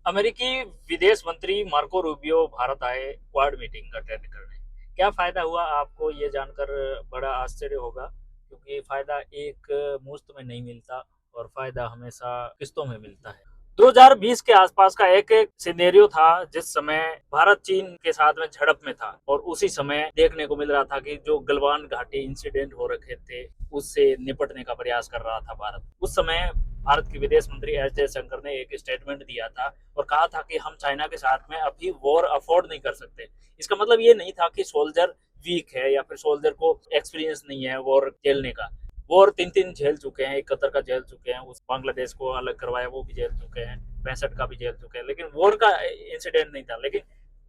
अमेरिकी विदेश मंत्री मार्को रूबियो भारत आए क्वाड मीटिंग अटेंड करने। क्या फायदा हुआ आपको ये जानकर बड़ा आश्चर्य होगा, क्योंकि फायदा एक मुश्त में नहीं मिलता और फायदा हमेशा किस्तों में मिलता है। 2020 के आसपास का एक सिनेरियो था जिस समय भारत चीन के साथ में झड़प में था और उसी समय देखने को मिल रहा था कि जो गलवान घाटी इंसिडेंट हो रखे थे उससे निपटने का प्रयास कर रहा था भारत। उस समय भारत के विदेश मंत्री एस जयशंकर ने एक स्टेटमेंट दिया था और कहा था कि हम चाइना के साथ में अभी वॉर अफोर्ड नहीं कर सकते। इसका मतलब ये नहीं था कि सोल्जर वीक है या फिर सोल्जर को एक्सपीरियंस नहीं है वॉर झेलने का। वॉर 3 झेल चुके हैं, 71 का झेल चुके हैं, उस बांग्लादेश को अलग करवाया वो भी झेल चुके हैं, 65 का भी झेल चुके हैं, लेकिन वॉर का इंसिडेंट नहीं था। लेकिन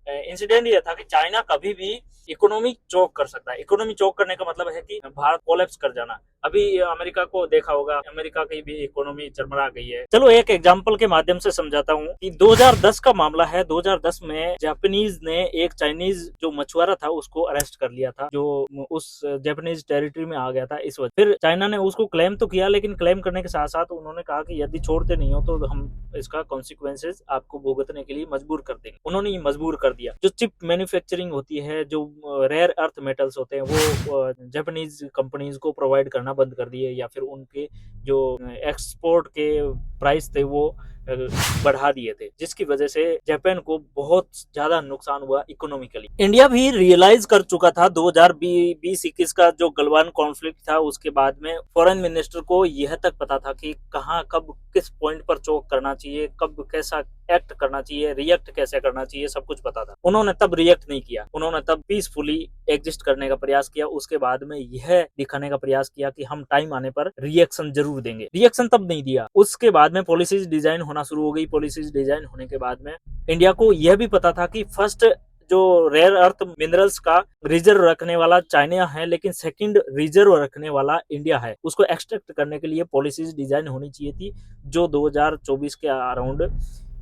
इंसिडेंट ये था कि चाइना कभी भी इकोनॉमी चोक कर सकता है। इकोनॉमी चोक करने का मतलब है कि भारत कोलैप्स कर जाना। अभी अमेरिका को देखा होगा, अमेरिका की भी इकोनॉमी चरमरा गई है। चलो एक एग्जांपल के माध्यम से समझाता हूँ कि 2010 का मामला है। 2010 में जापानीज ने एक चाइनीज जो मछुआरा था उसको अरेस्ट कर लिया था, जो उस जापानीज टेरिटरी में आ गया था। इस वजह फिर चाइना ने उसको क्लेम तो किया, लेकिन क्लेम करने के साथ साथ उन्होंने कहा कि यदि छोड़ते नहीं हो तो हम इसका कॉन्सिक्वेंसेज आपको भुगतने के लिए मजबूर कर देंगे। उन्होंने ये मजबूर कर दिया। जो चिप मैन्युफैक्चरिंग होती है, जो रेयर अर्थ मेटल्स होते हैं, वो जापानीज कंपनीज को प्रोवाइड करना बंद कर दिए, या फिर उनके जो एक्सपोर्ट के प्राइस थे वो बढ़ा दिए थे, जिसकी वजह से जापान को बहुत ज्यादा नुकसान हुआ इकोनॉमिकली। इंडिया भी रियलाइज कर चुका था 2020-21 का जो गलवान कॉन्फ्लिक्ट था उसके बाद में फॉरेन मिनिस्टर को यह तक पता था कि कहां कब किस पॉइंट पर चोक करना चाहिए, कब कैसा एक्ट करना चाहिए, रिएक्ट कैसे करना चाहिए, सब कुछ पता था। उन्होंने तब रिएक्ट नहीं किया, उन्होंने तब पीसफुली एग्जिस्ट करने का प्रयास किया। उसके बाद में यह दिखाने का प्रयास किया कि हम टाइम आने पर रिएक्शन जरूर देंगे। रिएक्शन तब नहीं दिया। उसके बाद में पॉलिसीज डिजाइन होना शुरू हो गई। पॉलिसीज डिजाइन होने के बाद में इंडिया को यह भी पता था कि फर्स्ट जो रेयर अर्थ मिनरल्स का रिजर्व रखने वाला चाइना है, लेकिन सेकंड रिजर्व रखने वाला इंडिया है। उसको एक्सट्रैक्ट करने के लिए पॉलिसीज डिजाइन होनी चाहिए थी, जो 2024 के अराउंड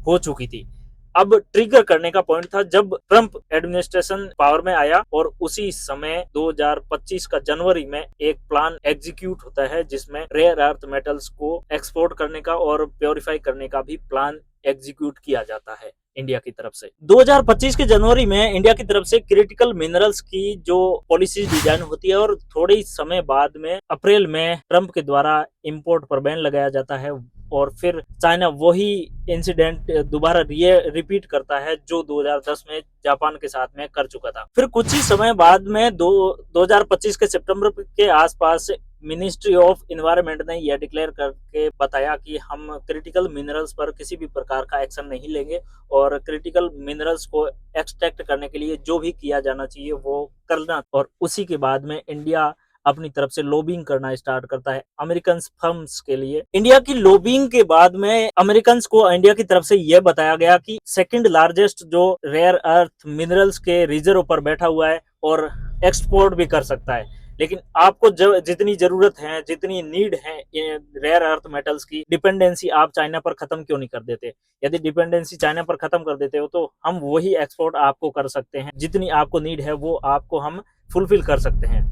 हो चुकी थी। अब ट्रिगर करने का पॉइंट था जब ट्रंप एडमिनिस्ट्रेशन पावर में आया, और उसी समय 2025 का जनवरी में एक प्लान एग्जीक्यूट होता है जिसमें रेयर अर्थ मेटल्स को एक्सपोर्ट करने का और प्योरीफाई करने का भी प्लान एग्जीक्यूट किया जाता है इंडिया की तरफ से। 2025 के जनवरी में इंडिया की तरफ से क्रिटिकल मिनरल्स की जो पॉलिसी डिजाइन होती है, और थोड़े समय बाद में अप्रैल में ट्रंप के द्वारा इंपोर्ट पर बैन लगाया जाता है, और फिर चाइना वही इंसिडेंट दोबारा रिपीट करता है जो 2010 में जापान के साथ में कर चुका था। फिर कुछ ही समय बाद में 2025 के सितंबर के आसपास मिनिस्ट्री ऑफ इन्वायरमेंट ने यह डिक्लेयर करके बताया कि हम क्रिटिकल मिनरल्स पर किसी भी प्रकार का एक्शन नहीं लेंगे, और क्रिटिकल मिनरल्स को एक्सट्रैक्ट करने के लिए जो भी किया जाना चाहिए वो करना। और उसी के बाद में इंडिया अपनी तरफ से लॉबिंग करना स्टार्ट करता है अमेरिकन फर्म्स के लिए। इंडिया की लॉबिंग के बाद में अमेरिकन को इंडिया की तरफ से यह बताया गया कि सेकंड लार्जेस्ट जो रेयर अर्थ मिनरल्स के रिजर्व पर बैठा हुआ है और एक्सपोर्ट भी कर सकता है, लेकिन आपको जितनी जरूरत है, जितनी नीड है रेयर अर्थ मेटल्स की, डिपेंडेंसी आप चाइना पर खत्म क्यों नहीं कर देते? यदि डिपेंडेंसी चाइना पर खत्म कर देते हो तो हम वही एक्सपोर्ट आपको कर सकते हैं, जितनी आपको नीड है वो आपको हम फुलफिल कर सकते हैं।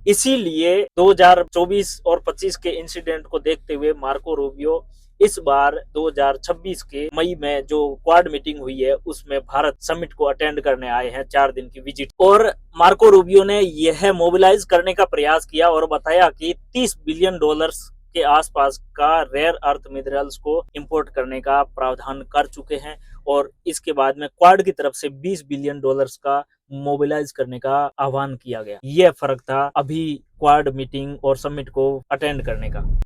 इसीलिए 2024 और 25 के इंसिडेंट को देखते हुए मार्को रूबियो इस बार 2026 के मई में जो क्वाड मीटिंग हुई है उसमें भारत समिट को अटेंड करने आए हैं, 4 दिन की विजिट। और मार्को रूबियो ने यह मोबिलाइज करने का प्रयास किया और बताया कि $30 बिलियन के आसपास का रेयर अर्थ मिनरल्स को इंपोर्ट करने का प्रावधान कर चुके हैं, और इसके बाद में क्वाड की तरफ से $20 बिलियन का मोबिलाइज करने का आह्वान किया गया। यह फर्क था अभी क्वाड मीटिंग और समिट को अटेंड करने का।